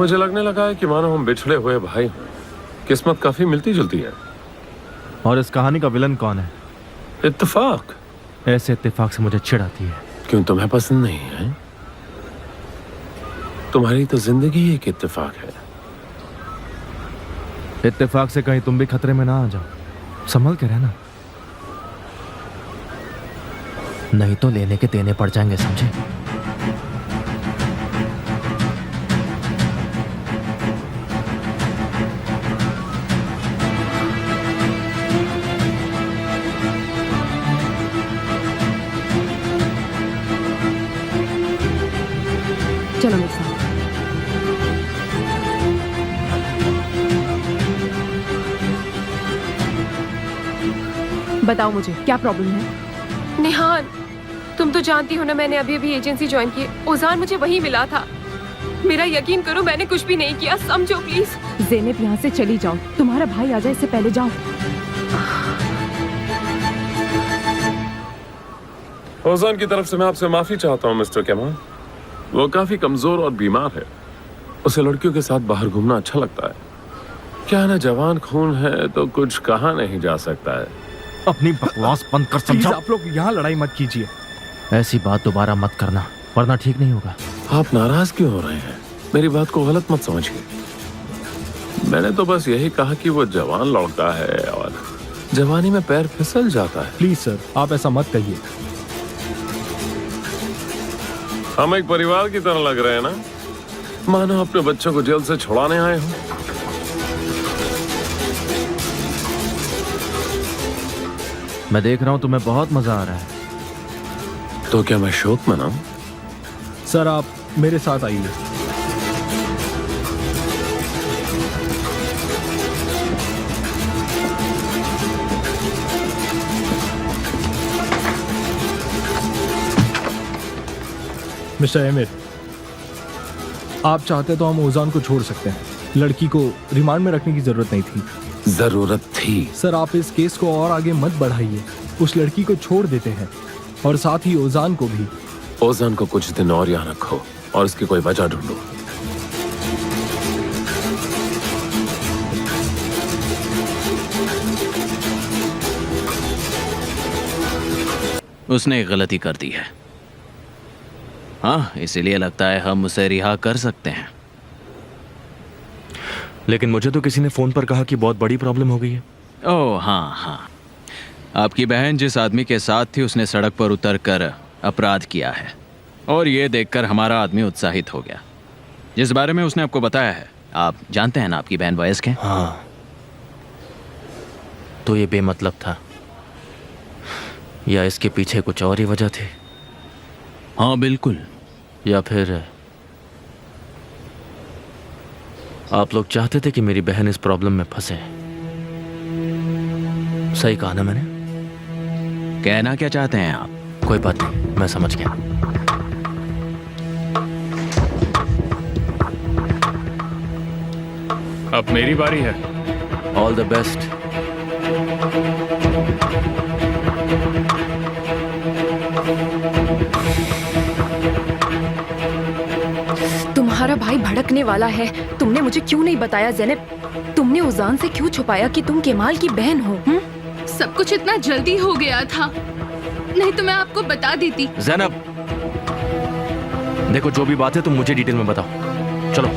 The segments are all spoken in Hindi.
मुझे लगने लगा है कि मानो हम बिछड़े हुए भाई हों। किस्मत काफी मिलती जुलती है। और इस कहानी का विलन कौन है? इत्तेफाक। ऐसे इत्तेफाक से मुझे चिढ़ आती है। क्यों, तुम्हें पसंद नहीं है? तुम्हारी तो जिंदगी एक इत्तेफाक है। इत्तेफाक से कहीं तुम भी खतरे में ना आ जाओ। संभल के रहना, नहीं तो लेने के देने पड़ जाएंगे, समझे? चलो मेरे साथ। बताओ मुझे क्या प्रॉब्लम है? निहान, तुम तो जानती हो ना, मैंने अभी अभी एजेंसी ज्वाइन की है। ओजान मुझे वहीं मिला था। मेरा यकीन करो, मैंने कुछ भी नहीं किया, समझो प्लीज। ज़ेनब, यहाँ से चली जाओ, तुम्हारा भाई आ जाए इससे पहले जाओ। ओजान की तरफ से मैं आपसे माफी चाहता हूँ मिस्टर कमाल। वो काफी कमजोर और बीमार है। उसे लड़कियों के साथ बाहर घूमना अच्छा लगता है। क्या ना, जवान खून है तो कुछ कहा नहीं जा सकता है। अपनी बकवास बंद कर, समझा? आप लोग यहाँ लड़ाई मत कीजिए। ऐसी बात दोबारा मत करना, वरना ठीक नहीं होगा। आप नाराज क्यों हो रहे हैं? मेरी बात को गलत मत समझिए। मैंने तो बस यही कहा कि वो जवान लड़का है और जवानी में पैर फिसल जाता है। प्लीज सर, आप ऐसा मत कहिए। हम एक परिवार की तरह लग रहे हैं ना, मानो अपने बच्चों को जेल से छुड़ाने आए हो। मैं देख रहा हूं तुम्हें बहुत मजा आ रहा है। तो क्या मैं शोक मनाऊं? सर, आप मेरे साथ आइए। मिस्टर एमिर, आप चाहते तो हम ओजान को छोड़ सकते हैं। लड़की को रिमांड में रखने की जरूरत नहीं थी। जरूरत थी। सर, आप इस केस को और आगे मत बढ़ाइए। उस लड़की को छोड़ देते हैं और साथ ही ओजान को भी। ओजान को कुछ दिन और यहाँ रखो और इसकी कोई वजह ढूंढो। उसने एक गलती कर दी है। हाँ, इसीलिए लगता है हम उसे रिहा कर सकते हैं। लेकिन मुझे तो किसी ने फोन पर कहा कि बहुत बड़ी प्रॉब्लम हो गई है। ओह हाँ हाँ, आपकी बहन जिस आदमी के साथ थी उसने सड़क पर उतरकर अपराध किया है और ये देखकर हमारा आदमी उत्साहित हो गया। जिस बारे में उसने आपको बताया है, आप जानते हैं ना आपकी बहन वयस्क है। हाँ, तो ये बेमतलब था या इसके पीछे कुछ और ही वजह थी? हाँ बिल्कुल। या फिर आप लोग चाहते थे कि मेरी बहन इस प्रॉब्लम में फंसे? सही कहा ना मैंने? कहना क्या चाहते हैं आप? कोई बात नहीं, मैं समझ गया। अब मेरी बारी है। All the best. तुम्हारा भाई भड़कने वाला है। तुमने मुझे क्यों नहीं बताया ज़ेनब? तुमने ओजान से क्यों छुपाया कि तुम केमाल की बहन हो? सब कुछ इतना जल्दी हो गया था, नहीं तो मैं आपको बता देती। ज़ैनब, देखो जो भी बात है तुम मुझे डिटेल में बताओ। चलो।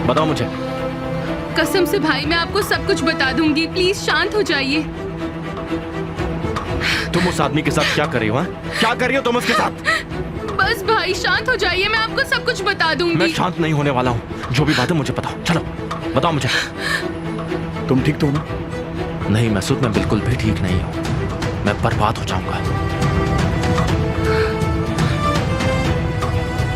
बताओ मुझे। कसम से भाई, मैं आपको सब कुछ बता दूंगी। प्लीज शांत हो जाइए। तुम उस आदमी के साथ क्या कर रही हो? क्या कर रही हो तुम उसके साथ? बस भाई शांत हो जाइए, मैं आपको सब कुछ बता दूंगी। मैं शांत नहीं होने वाला हूँ। जो भी बात है मुझे बताओ। चलो बताओ मुझे। तुम ठीक तो हो ना? नहीं मसूद, मैं बिल्कुल भी ठीक नहीं हूँ। मैं बर्बाद हो जाऊंगा।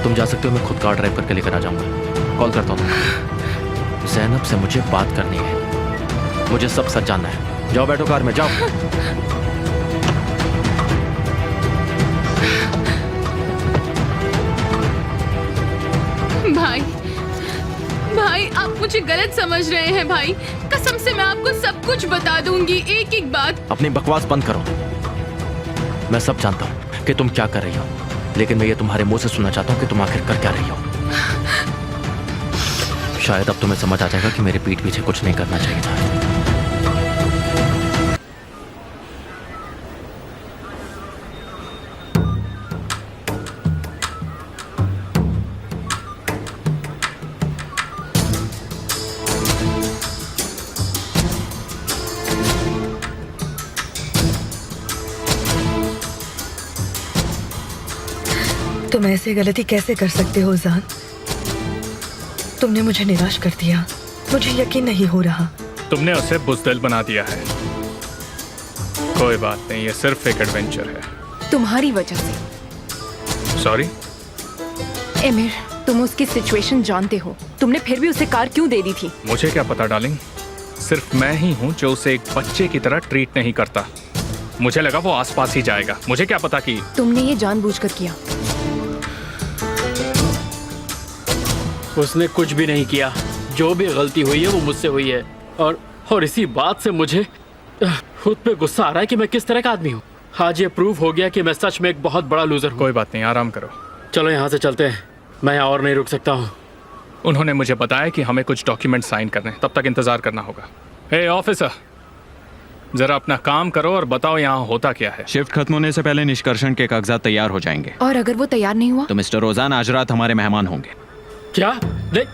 तुम जा सकते हो, मैं खुद कार ड्राइव करके लेकर आ जाऊंगा। कॉल करता हूँ। ज़ैनब से मुझे बात करनी है, मुझे सब सच जानना है। जाओ बैठो कार में, जाओ। भाई भाई, आप मुझे गलत समझ रहे हैं भाई। कसम से मैं आपको सब कुछ बता दूंगी, एक एक बात। अपनी बकवास बंद करो। मैं सब जानता हूँ कि तुम क्या कर रही हो, लेकिन मैं ये तुम्हारे मुंह से सुनना चाहता हूँ कि तुम आखिर कर क्या रही हो। शायद अब तुम्हें समझ आ जाएगा कि मेरे पीठ पीछे कुछ नहीं करना चाहिए था। तुम ऐसे गलती कैसे कर सकते हो जान? तुमने मुझे निराश कर दिया। मुझे यकीन नहीं हो रहा। तुमने उसे बुज़दिल बना दिया है। कोई बात नहीं, ये सिर्फ एक एडवेंचर है। तुम्हारी वजह से। सॉरी। एमिर, तुम उसकी सिचुएशन जानते हो। तुमने फिर भी उसे कार क्यों दे दी थी? मुझे क्या पता डार्लिंग, सिर्फ मैं ही हूँ जो उसे एक बच्चे की तरह ट्रीट नहीं करता। मुझे लगा वो आसपास ही जाएगा। मुझे क्या पता कि तुमने ये जानबूझकर किया। उसने कुछ भी नहीं किया। जो भी गलती हुई है वो मुझसे हुई है, और इसी बात से मुझे खुद पे गुस्सा आ रहा है कि मैं किस तरह का आदमी हूँ। आज ये प्रूव हो गया कि मैं सच में एक बहुत बड़ा लूजर हूँ। कोई बात नहीं, आराम करो। चलो यहाँ से चलते हैं, मैं यहाँ और नहीं रुक सकता हूँ। उन्होंने मुझे बताया कि हमें कुछ डॉक्यूमेंट साइन करने, तब तक इंतजार करना होगा। हे ऑफिसर, जरा अपना काम करो और बताओ यहाँ होता क्या है। शिफ्ट खत्म होने से पहले निष्कर्षण के कागजात तैयार हो जाएंगे। और अगर वो तैयार नहीं हुआ? तो मिस्टर रोजान आज रात हमारे मेहमान होंगे। क्या? नहीं,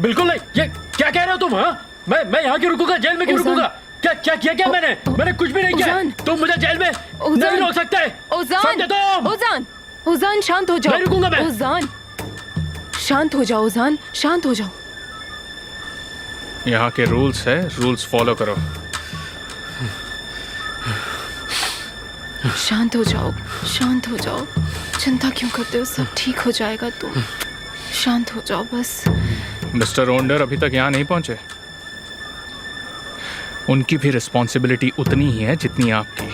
बिल्कुल नहीं। ये क्या कह रहे हो तुम? हाँ, मैं यहाँ क्यों रुकूंगा? जेल में क्यों रुकूंगा? क्या किया क्या मैंने कुछ भी नहीं किया। तुम मुझे जेल में नहीं रोक सकते। ओजान, शांत हो जाओ। नहीं रुकूंगा मैं। ओजान, शांत हो जाओ। ओजान, शांत हो जाओ। यहाँ के रूल्स है, रूल्स फॉलो करो। शांत हो जाओ, शांत हो जाओ। चिंता क्यों करते हो? सब ठीक हो जाएगा। तुम शांत हो जाओ बस। मिस्टर ओंडर अभी तक यहाँ नहीं पहुंचे। उनकी भी रिस्पॉन्सिबिलिटी उतनी ही है जितनी आपकी।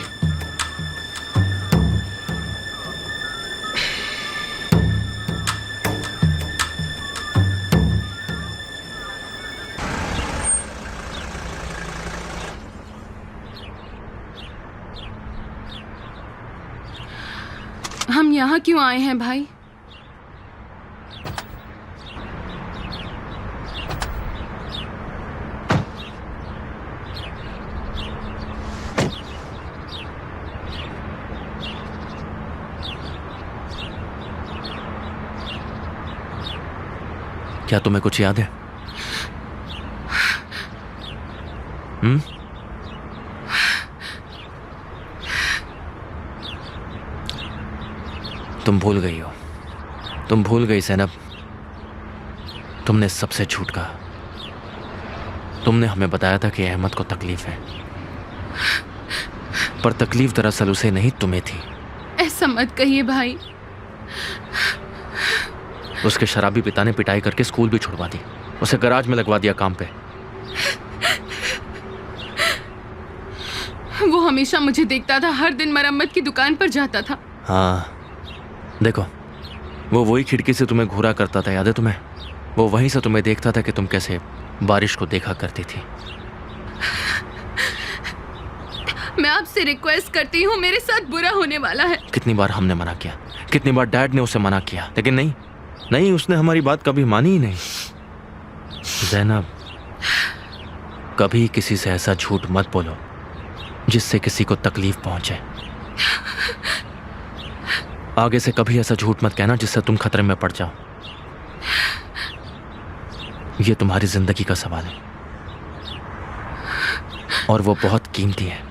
हम यहाँ क्यों आए हैं भाई? क्या तुम्हें कुछ याद है? तुम भूल गई हो। तुम भूल गई ज़ैनब। तुमने सबसे झूठ कहा। तुमने हमें बताया था कि अहमद को तकलीफ है, पर तकलीफ दरअसल उसे नहीं तुम्हें थी। ऐसा मत कहिए भाई। उसके शराबी पिता ने पिटाई करके स्कूल भी छुड़वा दी, उसे गराज में लगवा दिया काम पे। वो हमेशा मुझे देखता था, हर दिन मरम्मत की दुकान पर जाता था। हाँ, देखो, वो वही खिड़की से तुम्हें घूरा करता था, याद है तुम्हें? वो वहीं से तुम्हें देखता था कि तुम कैसे बारिश को देखा करती थी। मैं आपसे रिक्वेस्ट करती हूँ, मेरे साथ बुरा होने वाला है। कितनी बार हमने मना किया, कितनी बार डैड ने उसे मना किया, लेकिन नहीं, उसने हमारी बात कभी मानी ही नहीं। ज़ैनब, कभी किसी से ऐसा झूठ मत बोलो जिससे किसी को तकलीफ पहुंचे। आगे से कभी ऐसा झूठ मत कहना जिससे तुम खतरे में पड़ जाओ। ये तुम्हारी जिंदगी का सवाल है और वो बहुत कीमती है।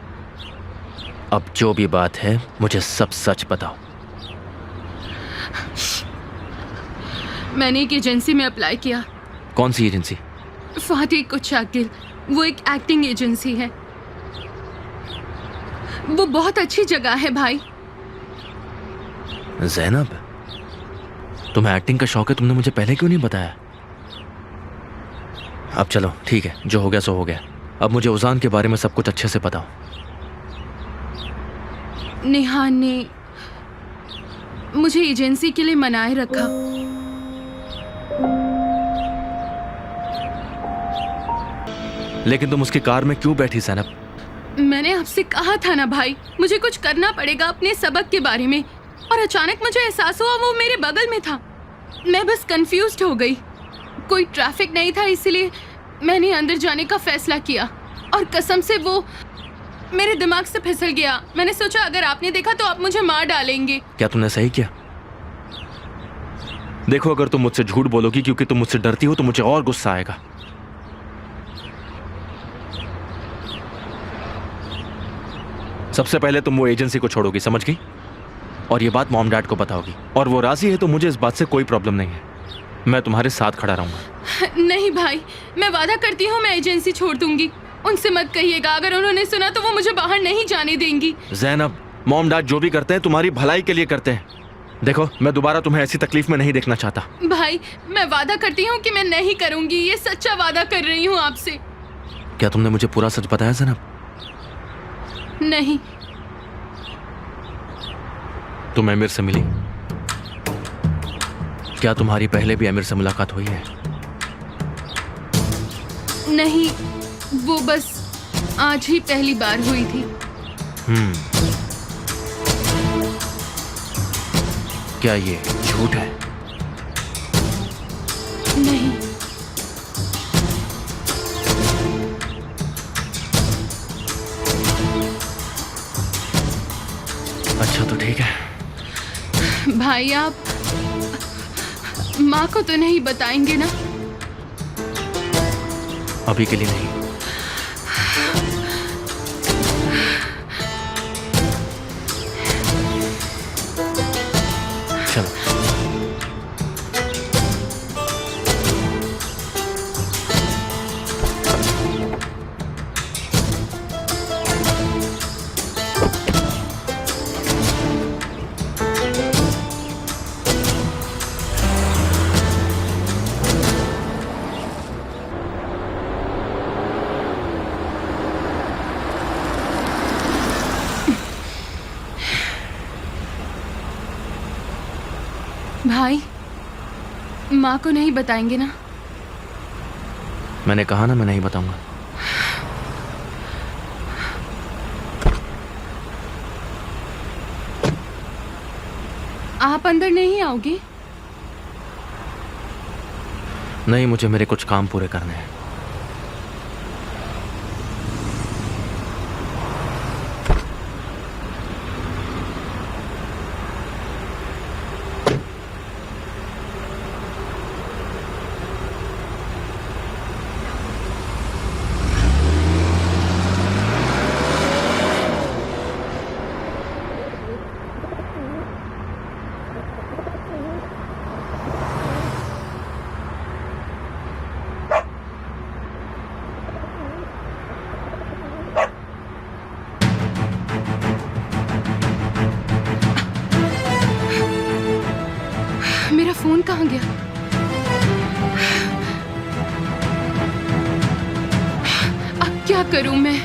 अब जो भी बात है मुझे सब सच बताओ। मैंने एक एजेंसी में अप्लाई किया। कौन सी एजेंसी? फातिह कुचागिल, वो एक एक्टिंग एजेंसी है। वो बहुत अच्छी जगह है भाई। ज़ैनब, तुम्हें एक्टिंग का शौक है, तुमने मुझे पहले क्यों नहीं बताया? अब चलो ठीक है, जो हो गया सो हो गया। अब मुझे उजान के बारे में सब कुछ अच्छे से बताओ। निहान ने मुझे एजेंसी के लिए मनाए रखा। लेकिन तुम उसकी कार में क्यों बैठी ज़ैनब? मैंने आपसे कहा था ना भाई, मुझे कुछ करना पड़ेगा अपने सबक के बारे में, और अचानक मुझे एहसास हुआ वो मेरे बगल में था। मैं बस कंफ्यूज्ड हो गई। कोई ट्रैफिक नहीं था, इसलिए मैंने अंदर जाने का फैसला किया, और कसम से वो मेरे दिमाग से फिसल गया। मैंने सोचा अगर आपने देखा तो आप मुझे मार डालेंगे। क्या तुमने सही किया? देखो, अगर तुम मुझसे झूठ बोलोगी क्योंकि तुम मुझसे डरती हो तो मुझे और गुस्सा आएगा। सबसे पहले तुम वो एजेंसी को छोड़ोगी, समझ गई? और ये बात मॉम डैड को बताओगी, और वो राजी है तो मुझे इस बात से कोई प्रॉब्लम नहीं है। मैं तुम्हारे साथ खड़ा रहूंगा। नहीं भाई, मैं वादा करती हूँ मैं एजेंसी छोड़ दूंगी। उनसे मत कहिएगा, अगर उन्होंने सुना तो वो मुझे बाहर नहीं जाने देंगी। ज़ैनब, मॉम डैड जो भी करते हैं तुम्हारी भलाई के लिए करते हैं। देखो, मैं दोबारा तुम्हें ऐसी तकलीफ में नहीं देखना चाहता। भाई, मैं वादा करती हूँ कि मैं नहीं करूंगी। ये सच्चा वादा कर रही हूँ आपसे। क्या तुमने मुझे पूरा सच बताया ज़ैनब? नहीं। तुम अमीर से मिली? क्या तुम्हारी पहले भी अमीर से मुलाकात हुई है? नहीं, वो बस आज ही पहली बार हुई थी। क्या ये झूठ है? नहीं। अच्छा तो ठीक है। भाई, आप माँ को तो नहीं बताएंगे ना? अभी के लिए नहीं। चलो। भाई, माँ को नहीं बताएंगे ना? मैंने कहा ना मैं नहीं बताऊंगा। आप अंदर नहीं आओगे? नहीं, मुझे मेरे कुछ काम पूरे करने हैं। मेरा फोन कहाँ गया? अब क्या करूं मैं?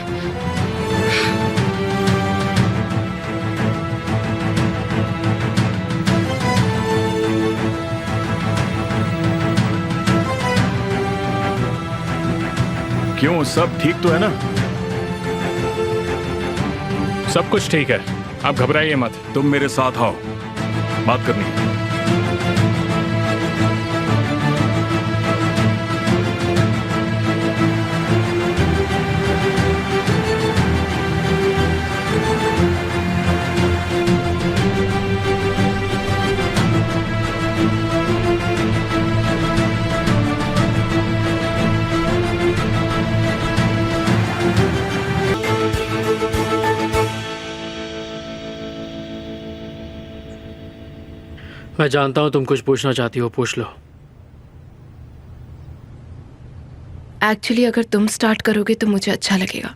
क्यों, सब ठीक तो है ना? सब कुछ ठीक है, आप घबराइए मत। तुम मेरे साथ आओ, बात करनी है। मैं जानता हूँ तुम कुछ पूछना चाहती हो, पूछ लो। एक्चुअली अगर तुम स्टार्ट करोगे तो मुझे अच्छा लगेगा।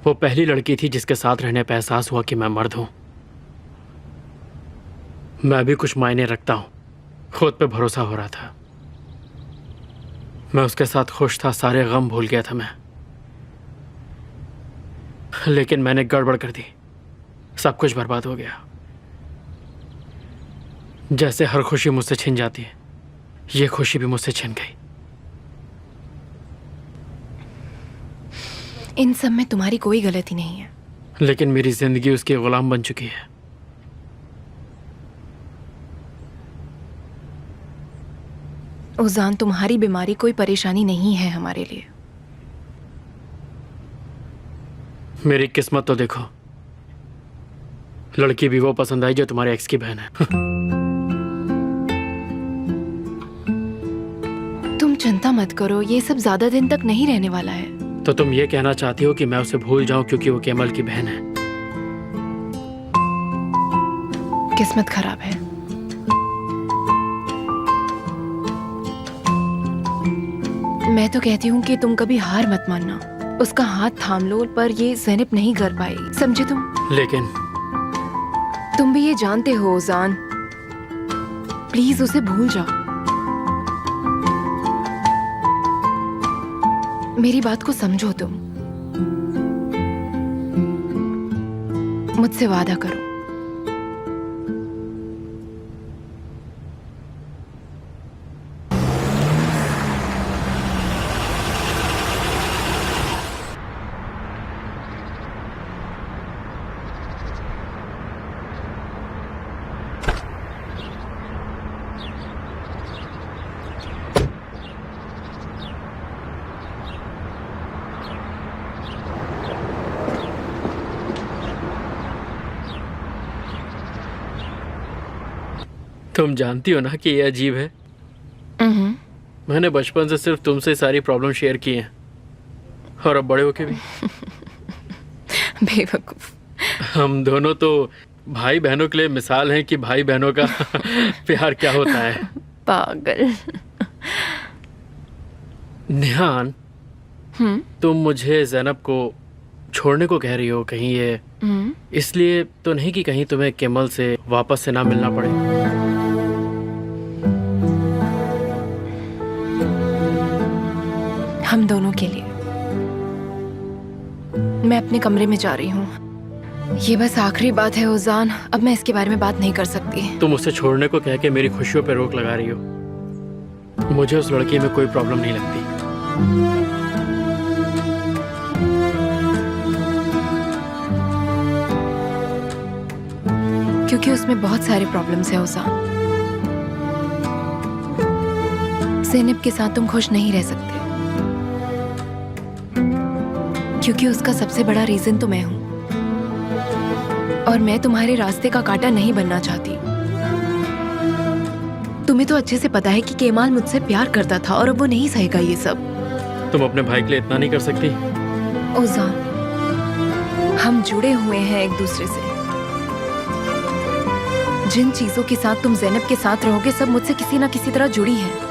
वो पहली लड़की थी जिसके साथ रहने पर एहसास हुआ कि मैं मर्द हूं। मैं भी कुछ मायने रखता हूं, खुद पे भरोसा हो रहा था। मैं उसके साथ खुश था, सारे गम भूल गया था मैं। लेकिन मैंने गड़बड़ कर दी, सब कुछ बर्बाद हो गया। जैसे हर खुशी मुझसे छिन जाती है, ये खुशी भी मुझसे छिन गई। इन सब में तुम्हारी कोई गलती नहीं है। लेकिन मेरी जिंदगी उसके गुलाम बन चुकी है। उजान, तुम्हारी बीमारी कोई परेशानी नहीं है हमारे लिए। मेरी किस्मत तो देखो, लड़की भी वो पसंद आई जो तुम्हारे एक्स की बहन है। तुम चिंता मत करो, ये सब ज्यादा दिन तक नहीं रहने वाला है। तो तुम ये कहना चाहती हो कि मैं उसे भूल जाऊं क्योंकि वो केमल की बहन है? किस्मत खराब है। मैं तो कहती हूँ कि तुम कभी हार मत मानना। उसका हाथ थाम लो, पर ये ज़ैनब नहीं कर पाई, समझे तुम? लेकिन तुम भी ये जानते हो उजान, प्लीज उसे भूल जाओ। मेरी बात को समझो तुम। मुझसे वादा करो। तुम जानती हो ना कि ये अजीब है। मैंने बचपन से सिर्फ तुमसे सारी प्रॉब्लम शेयर की हैं, और अब बड़े होके भी। बेवकूफ। हम दोनों तो भाई बहनों के लिए मिसाल हैं कि भाई बहनों का प्यार क्या होता है। पागल। निहान, तुम मुझे ज़ैनब को छोड़ने को कह रही हो, कहीं ये इसलिए तो नहीं कि कहीं तुम्हें केमल से वापस से ना मिलना पड़े? हम दोनों के लिए। मैं अपने कमरे में जा रही हूँ। ये बस आखिरी बात है उजान, अब मैं इसके बारे में बात नहीं कर सकती। तुम उसे छोड़ने को कह के मेरी खुशियों पे रोक लगा रही हो। मुझे उस लड़की में कोई प्रॉब्लम नहीं लगती। क्योंकि उसमें बहुत सारे प्रॉब्लम्स हैं उजान। ज़ैनब के साथ तुम खुश नहीं रह सकते, क्योंकि उसका सबसे बड़ा रीजन तो मैं हूं, और मैं तुम्हारे रास्ते का कांटा नहीं बनना चाहती। तुम्हें तो अच्छे से पता है कि केमाल मुझसे प्यार करता था, और अब वो नहीं सहेगा ये सब। तुम अपने भाई के लिए इतना नहीं कर सकती? ओजान, हम जुड़े हुए हैं एक दूसरे से। जिन चीजों के साथ तुम ज़ैनब के साथ रहोगे, सब मुझसे किसी ना किसी तरह जुड़ी हैं।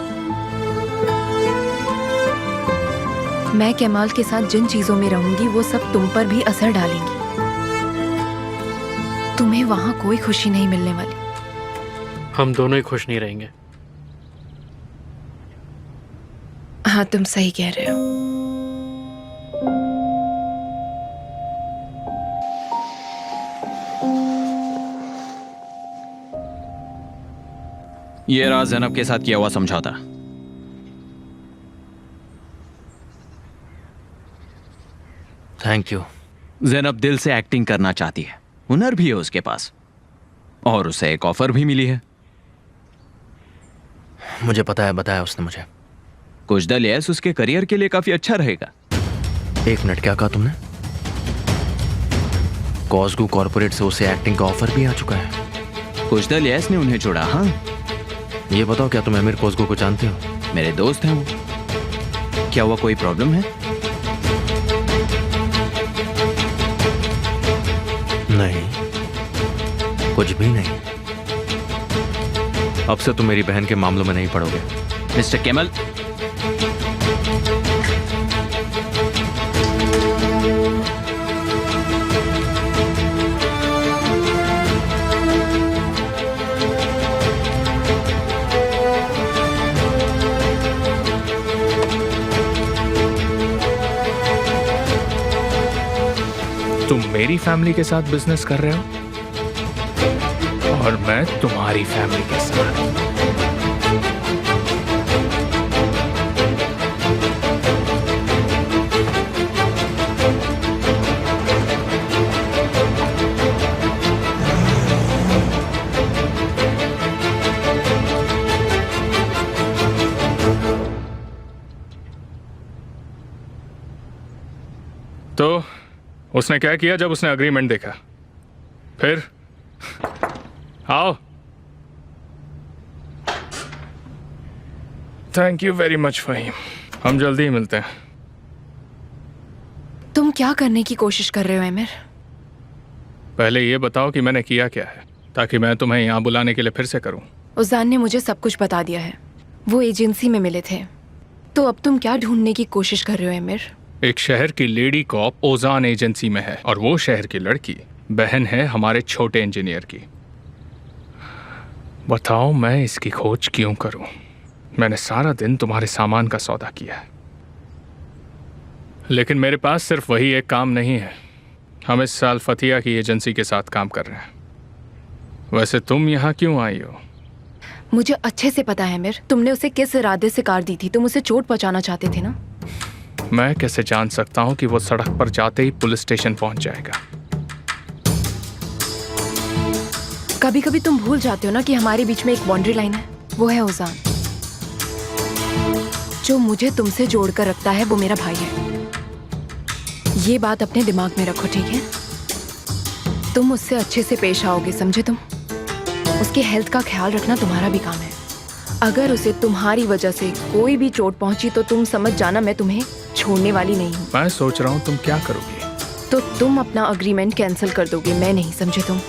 मैं केमाल के साथ जिन चीजों में रहूंगी, वो सब तुम पर भी असर डालेंगी। तुम्हें वहां कोई खुशी नहीं मिलने वाली। हम दोनों ही खुश नहीं रहेंगे। हाँ, तुम सही कह रहे हो। ये रहा ज़ैनब के साथ किया हुआ समझौता। Thank you. ज़ैनब दिल से एक्टिंग करना चाहती है, हुनर भी है उसके पास, और उसे एक ऑफर भी मिली है। मुझे पता है, बताया उसने मुझे। कुछ दल यस उसके करियर के लिए काफी अच्छा रहेगा। एक मिनट, क्या कहा तुमने? कॉस्गो कॉर्पोरेट से उसे एक्टिंग का ऑफर भी आ चुका है। कुछ दल यस ने उन्हें जोड़ा। हाँ, ये बताओ, क्या तुम अमीर कॉस्गो को जानते हो? मेरे दोस्त हैं वो। क्या हुआ, कोई प्रॉब्लम है? नहीं, कुछ भी नहीं। अब से तुम मेरी बहन के मामलों में नहीं पड़ोगे। मिस्टर केमल, तुम मेरी फैमिली के साथ बिजनेस कर रहे हो, और मैं तुम्हारी फैमिली के साथ। उसने क्या किया जब उसने अग्रीमेंट देखा? फिर आओ। Thank you very much Fahim, हम जल्दी ही मिलते हैं। तुम क्या करने की कोशिश कर रहे हो एमिर? पहले ये बताओ कि मैंने किया क्या है, ताकि मैं तुम्हें यहाँ बुलाने के लिए फिर से करूँ। उजान ने मुझे सब कुछ बता दिया है। वो एजेंसी में मिले थे। तो अब तुम क्या ढूंढने की कोशिश कर रहे हो एमिर? एक शहर की लेडी कॉप ओजान एजेंसी में है और वो शहर की लड़की बहन है हमारे छोटे इंजीनियर की। बताओ मैं इसकी खोज क्यों करूं? मैंने सारा दिन तुम्हारे सामान का सौदा किया है, लेकिन मेरे पास सिर्फ वही एक काम नहीं है। हम इस साल फतिया की एजेंसी के साथ काम कर रहे हैं। वैसे तुम यहाँ क्यों आई हो? मुझे अच्छे से पता है एमिर, तुमने उसे किस इरादे से कार दी थी। तुम उसे चोट पहुंचाना चाहते थे ना? मैं कैसे जान सकता हूँ कि वो सड़क पर जाते ही पुलिस स्टेशन पहुंच जाएगा? कभी कभी तुम भूल जाते हो ना कि हमारे बीच में एक बाउंड्री लाइन है। वो है उजान। जो मुझे तुमसे जोड़कर रखता है वो मेरा भाई है। ये बात अपने दिमाग में रखो, ठीक है? तुम उससे अच्छे से पेश आओगे, समझे तुम? उसके हेल्थ का ख्याल रखना तुम्हारा भी काम है। अगर उसे तुम्हारी वजह से कोई भी चोट पहुंची तो तुम समझ जाना मैं तुम्हें छोड़ने वाली नहीं हूँ। मैं सोच रहा हूँ तुम क्या करोगी। तो तुम अपना अग्रीमेंट कैंसिल कर दोगे, मैं नहीं, समझे तुम?